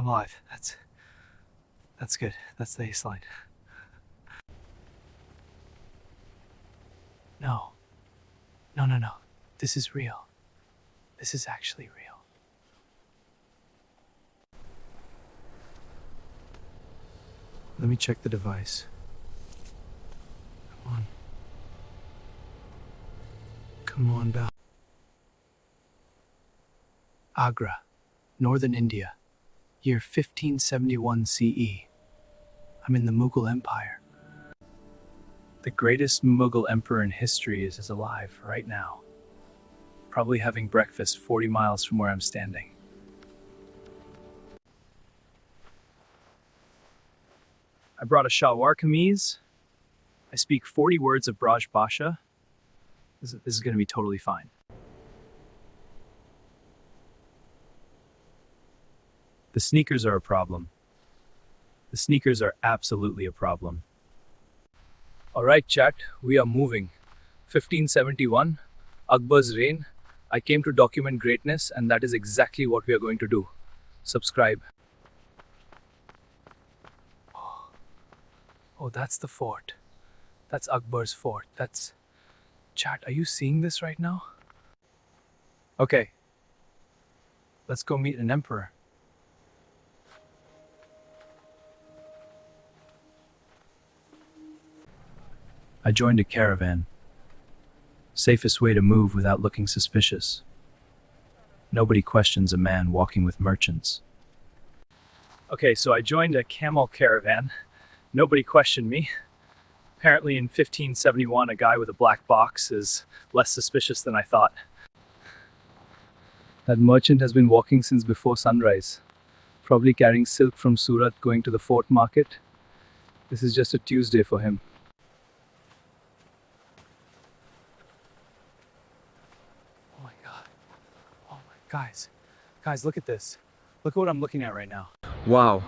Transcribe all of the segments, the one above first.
I'm alive. That's good. That's the ace line. No. No. This is real. This is actually real. Let me check the device. Come on. Come on, Bal. Agra, Northern India, year 1571 CE. I'm in the Mughal Empire. The greatest Mughal emperor in history is alive right now. Probably having breakfast 40 miles from where I'm standing. I brought a shalwar kameez. I speak 40 words of Braj Basha. This is going to be totally fine. The sneakers are a problem. The sneakers are absolutely a problem. Alright chat, we are moving. 1571, Akbar's reign. I came to document greatness, and that is exactly what we are going to do. Subscribe. Oh, that's the fort. That's Akbar's fort. Chat, are you seeing this right now? Okay. Let's go meet an emperor. I joined a caravan. Safest way to move without looking suspicious. Nobody questions a man walking with merchants. Okay, so I joined a camel caravan. Nobody questioned me. Apparently in 1571, a guy with a black box is less suspicious than I thought. That merchant has been walking since before sunrise. Probably carrying silk from Surat going to the fort market. This is just a Tuesday for him. Oh my God. Oh my, guys, look at this. Look at what I'm looking at right now. Wow.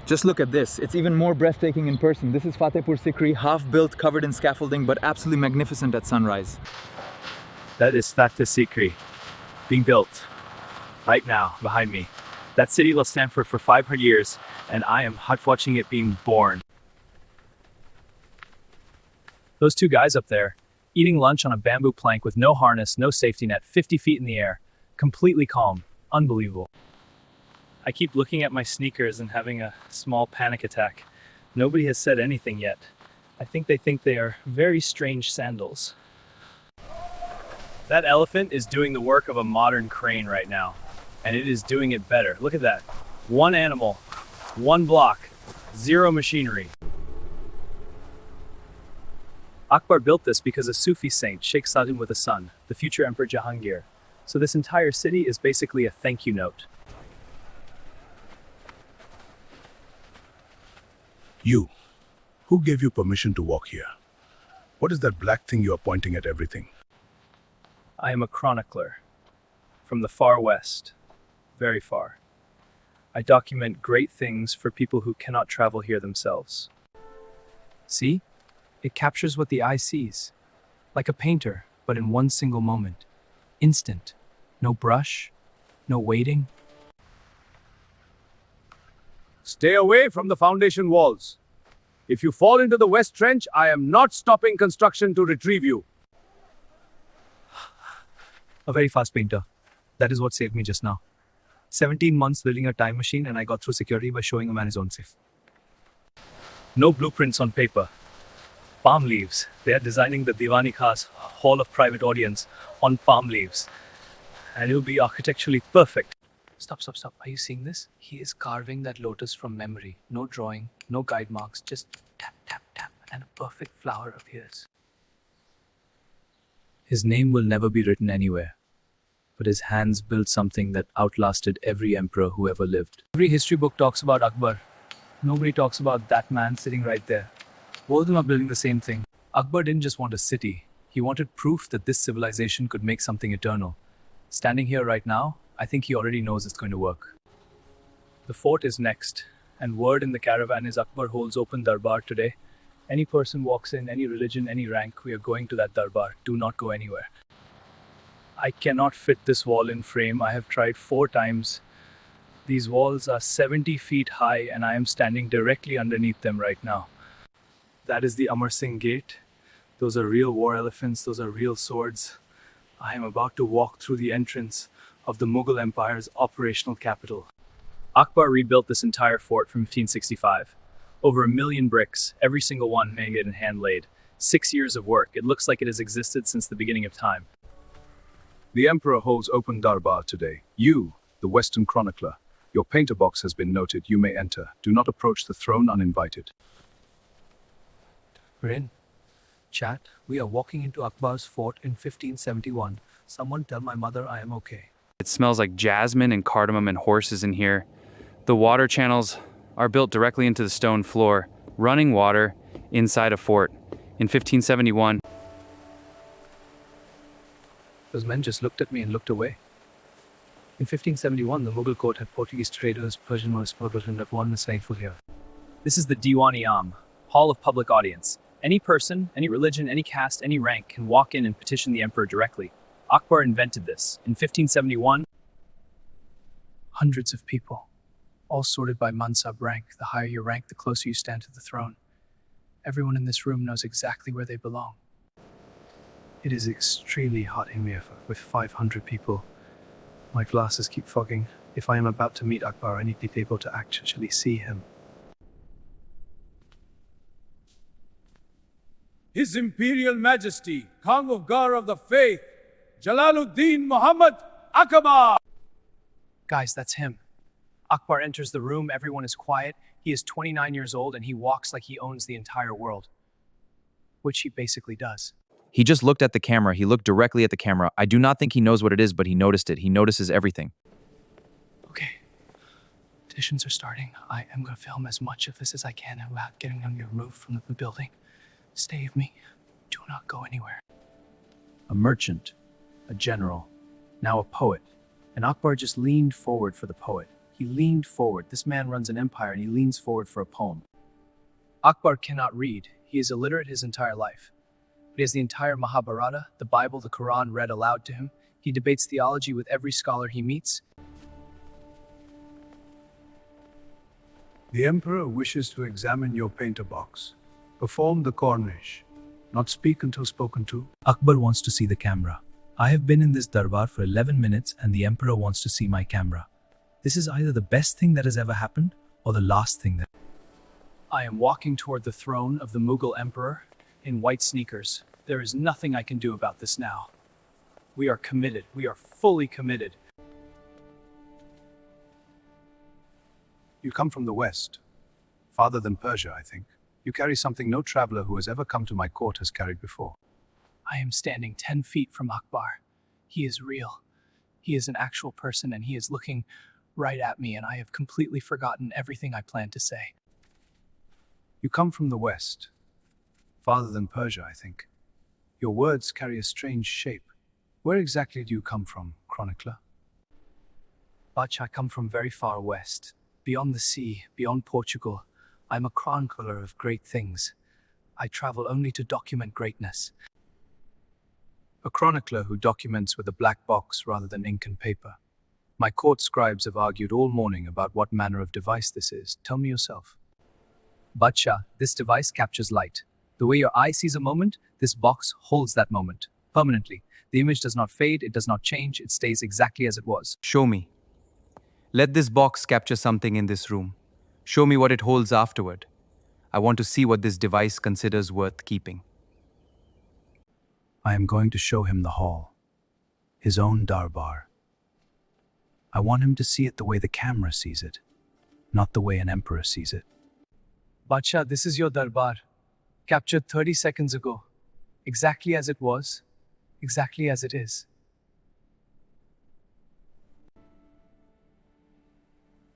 Just look at this. It's even more breathtaking in person. This is Fatehpur Sikri, half built, covered in scaffolding, but absolutely magnificent at sunrise. That is Fatehpur Sikri, being built right now behind me. That city will stand for 500 years, and I am hot watching it being born. Those two guys up there, eating lunch on a bamboo plank with no harness, no safety net, 50 feet in the air, completely calm, unbelievable. I keep looking at my sneakers and having a small panic attack. Nobody has said anything yet. I think they are very strange sandals. That elephant is doing the work of a modern crane right now, and it is doing it better. Look at that. One animal, one block, zero machinery. Akbar built this because a Sufi saint, Sheikh Saddam with a son, the future Emperor Jahangir. So this entire city is basically a thank you note. You, who gave you permission to walk here? What is that black thing you are pointing at everything? I am a chronicler from the far west, very far. I document great things for people who cannot travel here themselves. See? It captures what the eye sees, like a painter, but in one single moment. Instant. No brush, no waiting. Stay away from the foundation walls. If you fall into the West Trench, I am not stopping construction to retrieve you. A very fast painter. That is what saved me just now. 17 months building a time machine, and I got through security by showing a man his own safe. No blueprints on paper. Palm leaves. They are designing the Diwani Khas Hall of Private Audience on palm leaves. And it will be architecturally perfect. Stop. Are you seeing this? He is carving that lotus from memory. No drawing, no guide marks, just tap, and a perfect flower appears. His name will never be written anywhere, but his hands built something that outlasted every emperor who ever lived. Every history book talks about Akbar. Nobody talks about that man sitting right there. Both of them are building the same thing. Akbar didn't just want a city. He wanted proof that this civilization could make something eternal. Standing here right now, I think he already knows it's going to work. The fort is next, and word in the caravan is Akbar holds open Darbaar today. Any person walks in, any religion, any rank, we are going to that Darbaar. Do not go anywhere. I cannot fit this wall in frame. I have tried 4 times. These walls are 70 feet high and I am standing directly underneath them right now. That is the Amar Singh Gate. Those are real war elephants, those are real swords. I am about to walk through the entrance of the Mughal Empire's operational capital. Akbar rebuilt this entire fort from 1565. Over 1 million bricks, every single one made and hand-laid. 6 years of work. It looks like it has existed since the beginning of time. The Emperor holds open Darbaar today. You, the Western chronicler, your painter box has been noted. You may enter. Do not approach the throne uninvited. We're in. Chat, we are walking into Akbar's fort in 1571. Someone tell my mother I am okay. It smells like jasmine and cardamom and horses in here. The water channels are built directly into the stone floor. Running water inside a fort. In 1571, Those men just looked at me and looked away. In 1571, the Mughal court had Portuguese traders, Persian smugglers, and one slavery here. this is the Diwan-i-Am, Hall of Public Audience. Any person, any religion, any caste, any rank can walk in and petition the emperor directly. Akbar invented this. In 1571, Hundreds of people, all sorted by mansab rank. The higher your rank, the closer you stand to the throne. Everyone in this room knows exactly where they belong. It is extremely hot in here with 500 people. My glasses keep fogging. If I am about to meet Akbar, I need to be able to actually see him. His Imperial Majesty, Congar of the Faith, Jalaluddin Muhammad Akbar. Guys, that's him. Akbar enters the room, everyone is quiet. He is 29 years old and he walks like he owns the entire world. Which he basically does. He just looked at the camera. He looked directly at the camera. I do not think he knows what it is, but he noticed it. He notices everything. Okay. Petitions are starting. I am going to film as much of this as I can without getting them removed from the building. Stay with me. Do not go anywhere. A merchant, a general, now a poet. And Akbar just leaned forward for the poet. He leaned forward. This man runs an empire and he leans forward for a poem. Akbar cannot read. He is illiterate his entire life. But he has the entire Mahabharata, the Bible, the Quran read aloud to him. He debates theology with every scholar he meets. The Emperor wishes to examine your painter box. Perform the Cornish. Not speak until spoken to. Akbar wants to see the camera. I have been in this Darbaar for 11 minutes and the Emperor wants to see my camera. This is either the best thing that has ever happened or the last thing that... I am walking toward the throne of the Mughal Emperor in white sneakers. There is nothing I can do about this now. We are committed. We are fully committed. You come from the West. Farther than Persia, I think. You carry something no traveler who has ever come to my court has carried before. I am standing 10 feet from Akbar. He is real. He is an actual person and he is looking right at me and I have completely forgotten everything I planned to say. You come from the West. Farther than Persia, I think. Your words carry a strange shape. Where exactly do you come from, chronicler? Bach, I come from very far west. Beyond the sea, beyond Portugal. I'm a chronicler of great things. I travel only to document greatness. A chronicler who documents with a black box rather than ink and paper. My court scribes have argued all morning about what manner of device this is. Tell me yourself. Bacha, this device captures light. The way your eye sees a moment, this box holds that moment. Permanently. The image does not fade, it does not change, it stays exactly as it was. Show me. Let this box capture something in this room. Show me what it holds afterward. I want to see what this device considers worth keeping. I am going to show him the hall. His own Darbaar. I want him to see it the way the camera sees it, not the way an emperor sees it. Bacha, this is your Darbaar. Captured 30 seconds ago. Exactly as it was. Exactly as it is.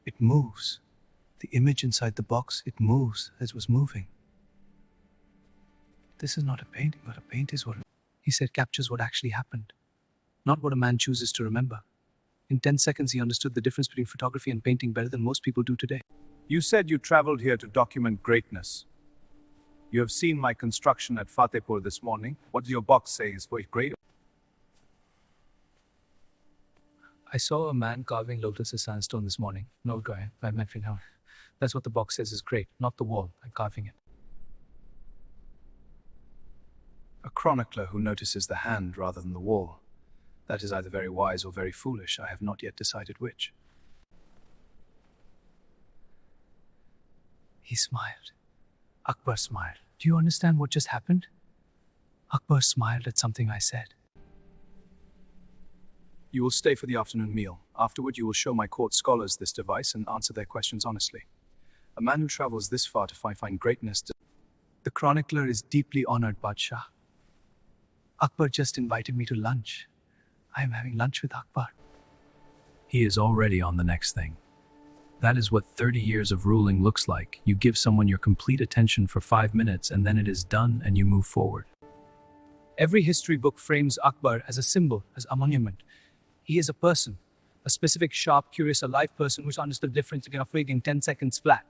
It moves. The image inside the box, it moves as it was moving. This is not a painting, but a paint is what he said captures what actually happened, not what a man chooses to remember. In 10 seconds, he understood the difference between photography and painting better than most people do today. You said you traveled here to document greatness. You have seen my construction at Fatehpur this morning. What does your box say is for great? I saw a man carving lotus in sandstone this morning. No guy, I met him. That's what the box says is great, not the wall. I'm carving it. A chronicler who notices the hand rather than the wall. That is either very wise or very foolish. I have not yet decided which. He smiled. Akbar smiled. Do you understand what just happened? Akbar smiled at something I said. You will stay for the afternoon meal. Afterward, you will show my court scholars this device and answer their questions honestly. A man who travels this far to find greatness. The chronicler is deeply honored, Badshah. Akbar just invited me to lunch. I am having lunch with Akbar. He is already on the next thing. That is what 30 years of ruling looks like. You give someone your complete attention for 5 minutes and then it is done and you move forward. Every history book frames Akbar as a symbol, as a monument. He is a person, a specific, sharp, curious, alive person who's understood the difference between afraid in 10 seconds flat.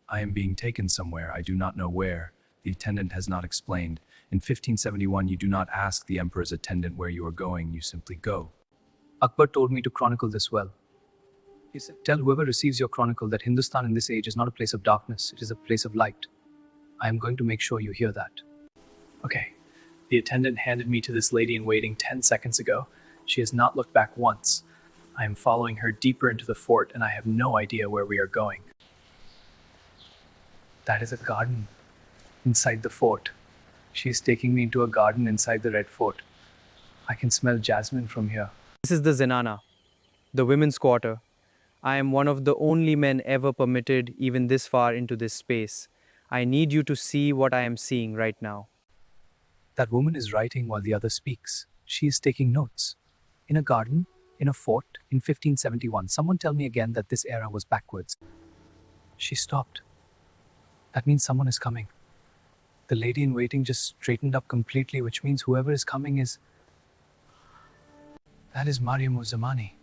I am being taken somewhere. I do not know where. The attendant has not explained. In 1571, you do not ask the emperor's attendant where you are going. You simply go. Akbar told me to chronicle this well. He said, tell whoever receives your chronicle that Hindustan in this age is not a place of darkness. It is a place of light. I am going to make sure you hear that. Okay. The attendant handed me to this lady in waiting 10 seconds ago. She has not looked back once. I am following her deeper into the fort and I have no idea where we are going. That is a garden inside the fort. She is taking me into a garden inside the Red Fort. I can smell jasmine from here. This is the Zenana, the women's quarter. I am one of the only men ever permitted even this far into this space. I need you to see what I am seeing right now. That woman is writing while the other speaks. She is taking notes. In a garden, in a fort, in 1571. Someone tell me again that this era was backwards. She stopped. That means someone is coming. The lady in waiting just straightened up completely, which means whoever is coming is... That is Mariam-uz-Zamani,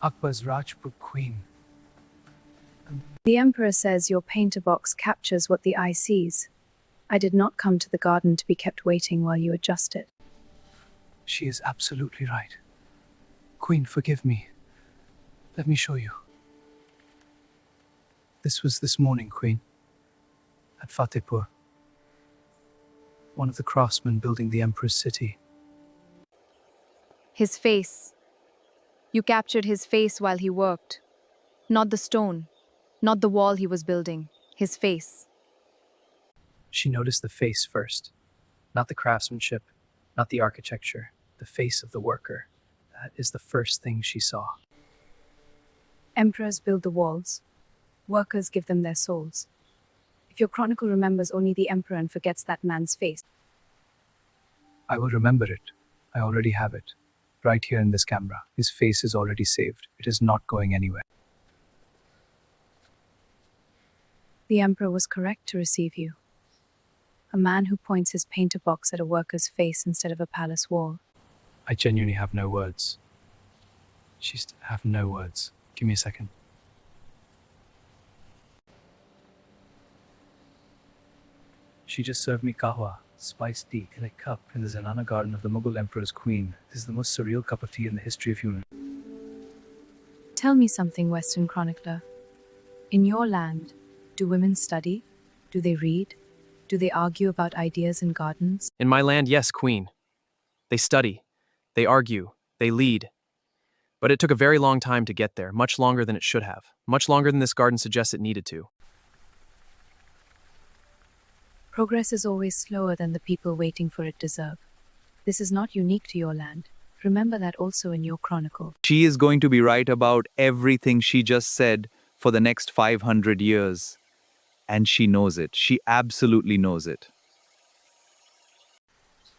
Akbar's Rajput queen. The Emperor says your painter box captures what the eye sees. I did not come to the garden to be kept waiting while you adjust it. She is absolutely right. Queen, forgive me. Let me show you. This was this morning, Queen. At Fatehpur. One of the craftsmen building the Emperor's city. His face. You captured his face while he worked. Not the stone, not the wall he was building. His face. She noticed the face first. Not the craftsmanship, not the architecture. The face of the worker. That is the first thing she saw. Emperors build the walls. Workers give them their souls. If your chronicle remembers only the emperor and forgets that man's face. I will remember it. I already have it. Right here in this camera. His face is already saved. It is not going anywhere. The emperor was correct to receive you. A man who points his painter box at a worker's face instead of a palace wall. I genuinely have no words. She's have no words. Give me a second. She just served me kahwa, spiced tea, in a cup in the Zenana garden of the Mughal Emperor's queen. This is the most surreal cup of tea in the history of human. Tell me something, Western chronicler. In your land, do women study? Do they read? Do they argue about ideas in gardens? In my land, yes, Queen. They study, they argue, they lead. But it took a very long time to get there, much longer than it should have, much longer than this garden suggests it needed to. Progress is always slower than the people waiting for it deserve. This is not unique to your land. Remember that also in your chronicle. She is going to be right about everything she just said for the next 500 years. And she knows it. She absolutely knows it.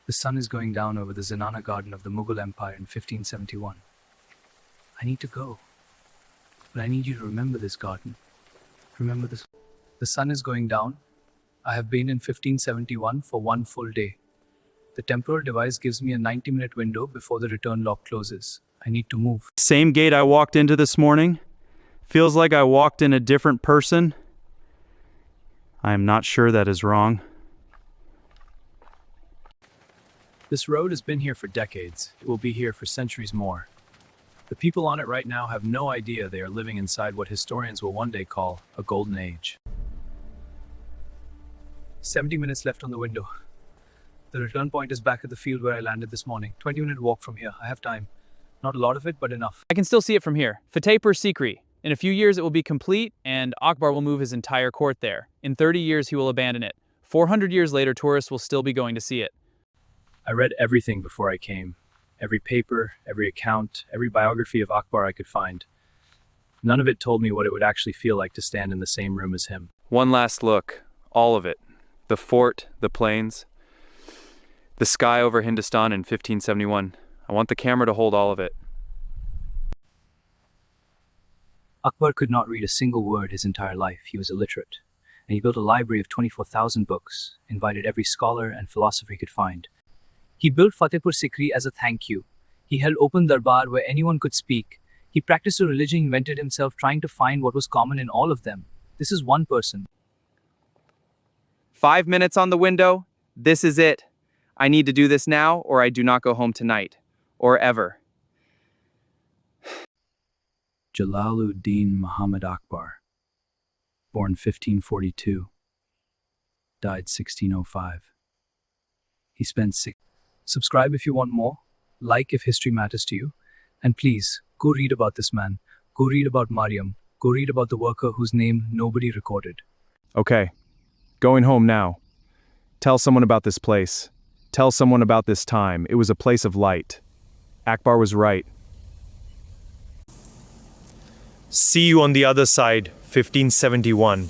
The sun is going down over the Zenana garden of the Mughal Empire in 1571. I need to go. But I need you to remember this garden. Remember this. The sun is going down. I have been in 1571 for 1 full day. The temporal device gives me a 90-minute window before the return lock closes. I need to move. Same gate I walked into this morning. Feels like I walked in a different person. I am not sure that is wrong. This road has been here for decades. It will be here for centuries more. The people on it right now have no idea they are living inside what historians will one day call a golden age. 70 minutes left on the window. The return point is back at the field where I landed this morning. 20-minute walk from here. I have time. Not a lot of it, but enough. I can still see it from here. Fatehpur Sikri. In a few years it will be complete, and Akbar will move his entire court there. In 30 years he will abandon it. 400 years later, tourists will still be going to see it. I read everything before I came. Every paper, every account, every biography of Akbar I could find. None of it told me what it would actually feel like to stand in the same room as him. One last look. All of it. The fort, the plains, the sky over Hindustan in 1571. I want the camera to hold all of it. Akbar could not read a single word his entire life. He was illiterate. And he built a library of 24,000 books, invited every scholar and philosopher he could find. He built Fatehpur Sikri as a thank you. He held open Darbaar where anyone could speak. He practiced a religion he invented himself, trying to find what was common in all of them. This is one person. 5 minutes on the window. This is it. I need to do this now, or I do not go home tonight. Or ever. Jalaluddin Muhammad Akbar. Born 1542. Died 1605. He spent 6. Subscribe if you want more. Like if history matters to you. And please, go read about this man. Go read about Mariam. Go read about the worker whose name nobody recorded. Okay. Going home now. Tell someone about this place. Tell someone about this time. It was a place of light. Akbar was right. See you on the other side, 1571.